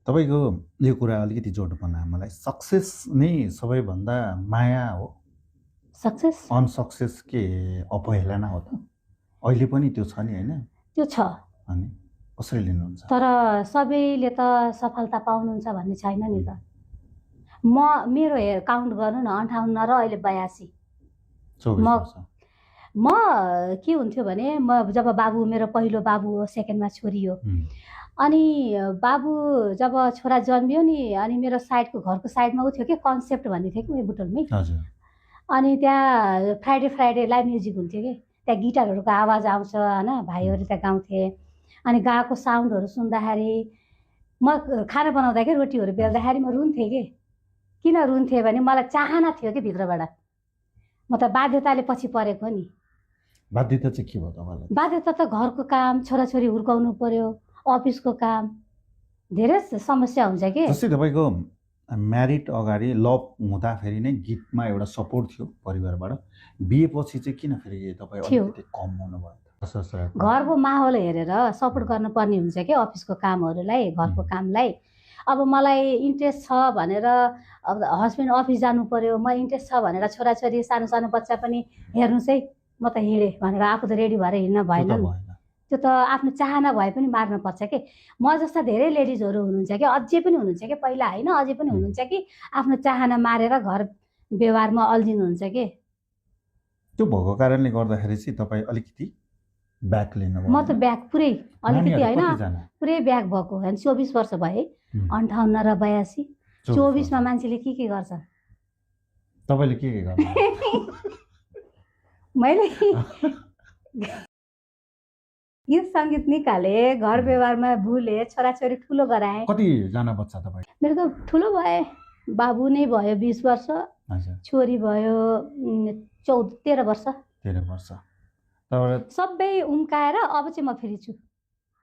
तपाईँको यो कुरा अलिकति जोड्नु पर्ने मलाई सक्सेस नै सबैभन्दा माया हो सक्सेस अनसक्सेस के अपहेलना हो त अहिले पनि त्यो छ नि हैन त्यो छ अनि कसरी लिनुहुन्छ तर सबैले त सफलता पाउनुहुन्छ भन्ने छैन नि त मेरो काउन्ट गर्नु न 58 र अहिले 82 24 वर्ष म के हुन्थ्यो भने म जब बाबु मेरो पहिलो बाबु हो सेकेन्डमा छोरी हो अनि बाबु जब छोरा जन्मियो नि अनि मेरो साइडको घरको साइडमा उ थियो के कन्सेप्ट भन्ने थियो कि मेरो बुटोलमै हजुर अनि त्यहाँ फ्राइडे लाइभ म्युजिक हुन्थ्यो कि त्यहाँ गिटारहरूको आवाज आउँछ हैन भाइहरू त्यहाँ गाउँथे अनि गाएको साउन्डहरू सुन्दाखेरि म खाना बनाउँदा के रोटीहरू बेल्दाखेरि म रुन्थेँ कि किन रुन्थेँ भने मलाई चाहना थियो कि भित्रबाट म त बाध्यताले पछि परेको नि बाध्यता चाहिँ के भयो तपाईलाई बाध्यता त घरको काम छोराछोरी हुर्काउनु पर्यो अफिसको काम धेरै समस्या हुन्छ कि जस्तै तपाईँको म्यारिड अगाडि लभ हुँदाखेरि नै गीतमा एउटा सपोर्ट थियो परिवारबाट बिहे पछि चाहिँ किन फेरि तपाईँ अलिकति कम हुनुभयो घरको माहौल हेरेर सपोर्ट गर्नुपर्ने हुन्छ कि अफिसको कामहरूलाई घरको कामलाई अब मलाई इन्ट्रेस्ट छ भनेर अब हस्बेन्ड अफिस जानु पर्यो म इन्ट्रेस्ट छ भनेर छोराछोरी सानो सानो बच्चा पनि हेर्नुहोस् है म त हिँडेँ भनेर आफू त रेडी भएर हिँड्न भएन त्यो त आफ्नो चाहना भए पनि मार्न पर्छ कि म जस्ता धेरै लेडिजहरू हुनुहुन्छ कि अझै पनि हुनुहुन्छ कि पहिला होइन अझै पनि हुनुहुन्छ कि आफ्नो चाहना मारेर घर व्यवहारमा अल्झिनुहुन्छ कि त्यो भएको कारणले गर्दाखेरि चाहिँ तपाईँ अलिकति ब्याक लिनु म त ब्याक पुरै अलिकति होइन पुरै ब्याक भएको होइन 24 वर्ष भए 58 र 82 24 मा मान्छेले के गर्छ तपाईले के गर्नु मैले गीत सङ्गीत निकाले घर व्यवहारमा भुले छोराछोरी ठुलो गराएँ कति जना बच्चा तपाईँ मेरो त ठुलो भए बाबु नै भयो 20 वर्ष छोरी भयो 13 वर्ष सबै उम्काएर अब चाहिँ म फेरि छु